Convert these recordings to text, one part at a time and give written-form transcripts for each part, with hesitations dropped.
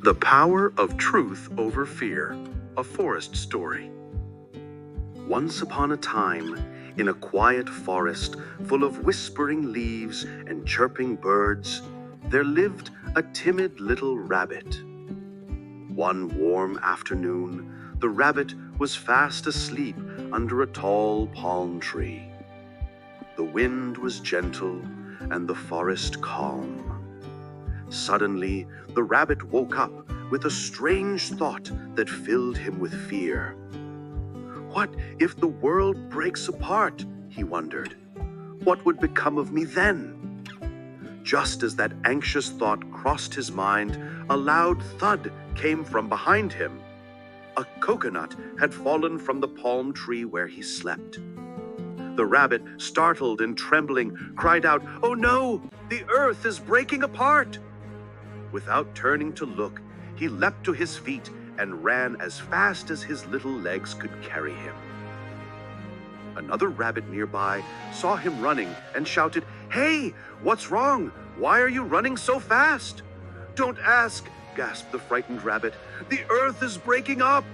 The Power of Truth Over Fear, a Forest Story. Once upon a time, in a quiet forest full of whispering leaves and chirping birds, there lived a timid little rabbit. One warm afternoon, the rabbit was fast asleep under a tall palm tree. The wind was gentle and the forest calm. Suddenly, the rabbit woke up with a strange thought that filled him with fear. What if the world breaks apart? He wondered. What would become of me then? Just as that anxious thought crossed his mind, a loud thud came from behind him. A coconut had fallen from the palm tree where he slept. The rabbit, startled and trembling, cried out, "Oh no! The earth is breaking apart!" Without turning to look, he leapt to his feet and ran as fast as his little legs could carry him. Another rabbit nearby saw him running and shouted, "Hey, what's wrong? Why are you running so fast?" "Don't ask," gasped the frightened rabbit. "The earth is breaking up."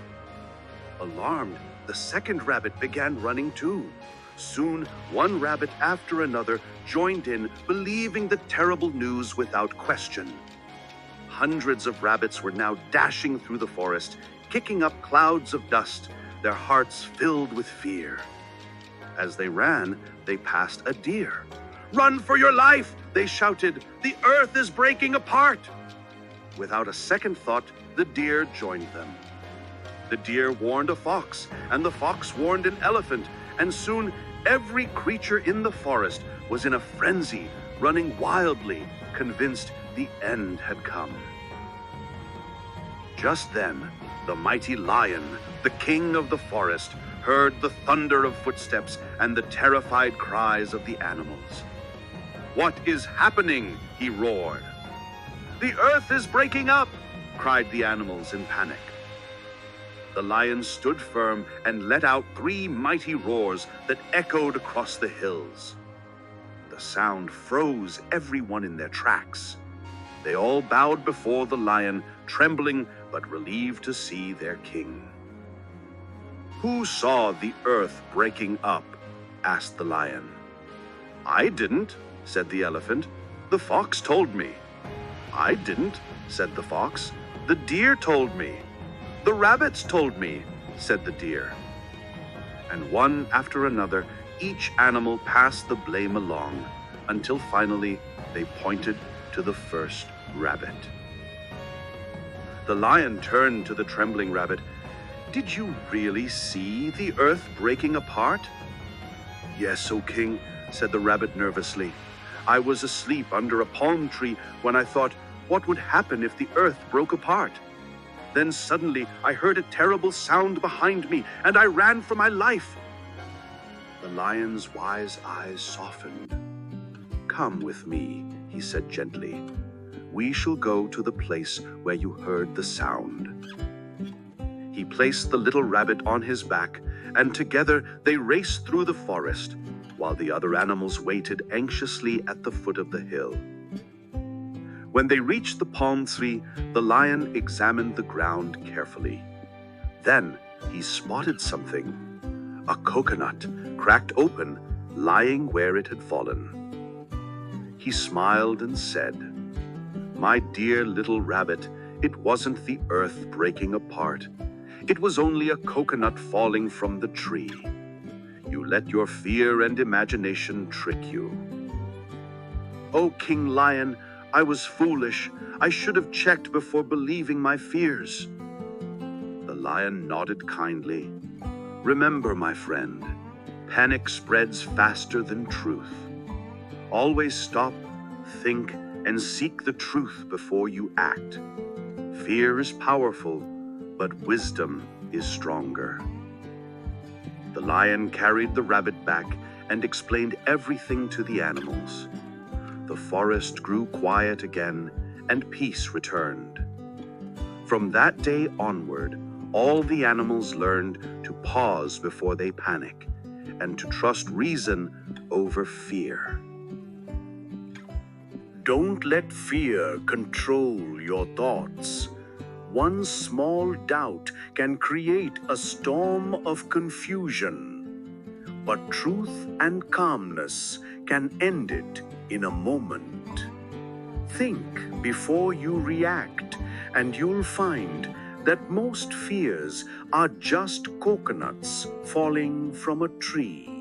Alarmed, the second rabbit began running too. Soon, one rabbit after another joined in, believing the terrible news without question. Hundreds of rabbits were now dashing through the forest, kicking up clouds of dust, their hearts filled with fear. As they ran, they passed a deer. "Run for your life!" they shouted. "The earth is breaking apart!" Without a second thought, the deer joined them. The deer warned a fox, and the fox warned an elephant, and soon every creature in the forest was in a frenzy, running wildly, convinced the end had come. Just then, the mighty lion, the king of the forest, heard the thunder of footsteps and the terrified cries of the animals. "What is happening?" he roared. "The earth is breaking up!" cried the animals in panic. The lion stood firm and let out 3 mighty roars that echoed across the hills. The sound froze everyone in their tracks. They all bowed before the lion, trembling but relieved to see their king. "Who saw the earth breaking up?" asked the lion. "I didn't," said the elephant. "The fox told me." "I didn't," said the fox. "The deer told me." "The rabbits told me," said the deer. And one after another, each animal passed the blame along, until finally they pointed to the first rabbit. The lion turned to the trembling rabbit. "Did you really see the earth breaking apart?" "Yes, O king," said the rabbit nervously. "I was asleep under a palm tree when I thought, what would happen if the earth broke apart? Then suddenly I heard a terrible sound behind me, and I ran for my life." The lion's wise eyes softened. "Come with me," he said gently. "We shall go to the place where you heard the sound." He placed the little rabbit on his back, and together they raced through the forest, while the other animals waited anxiously at the foot of the hill. When they reached the palm tree, the lion examined the ground carefully. Then he spotted something: a coconut, cracked open, lying where it had fallen. He smiled and said, "My dear little rabbit, it wasn't the earth breaking apart. It was only a coconut falling from the tree. You let your fear and imagination trick you." "Oh, King Lion, I was foolish. I should have checked before believing my fears." The lion nodded kindly. "Remember, my friend, panic spreads faster than truth. Always stop, think, and seek the truth before you act. Fear is powerful, but wisdom is stronger." The lion carried the rabbit back and explained everything to the animals. The forest grew quiet again, and peace returned. From that day onward, all the animals learned to pause before they panic, and to trust reason over fear. Don't let fear control your thoughts. one small doubt can create a storm of confusion, but truth and calmness can end it in a moment. Think before you react, and you'll find that most fears are just coconuts falling from a tree.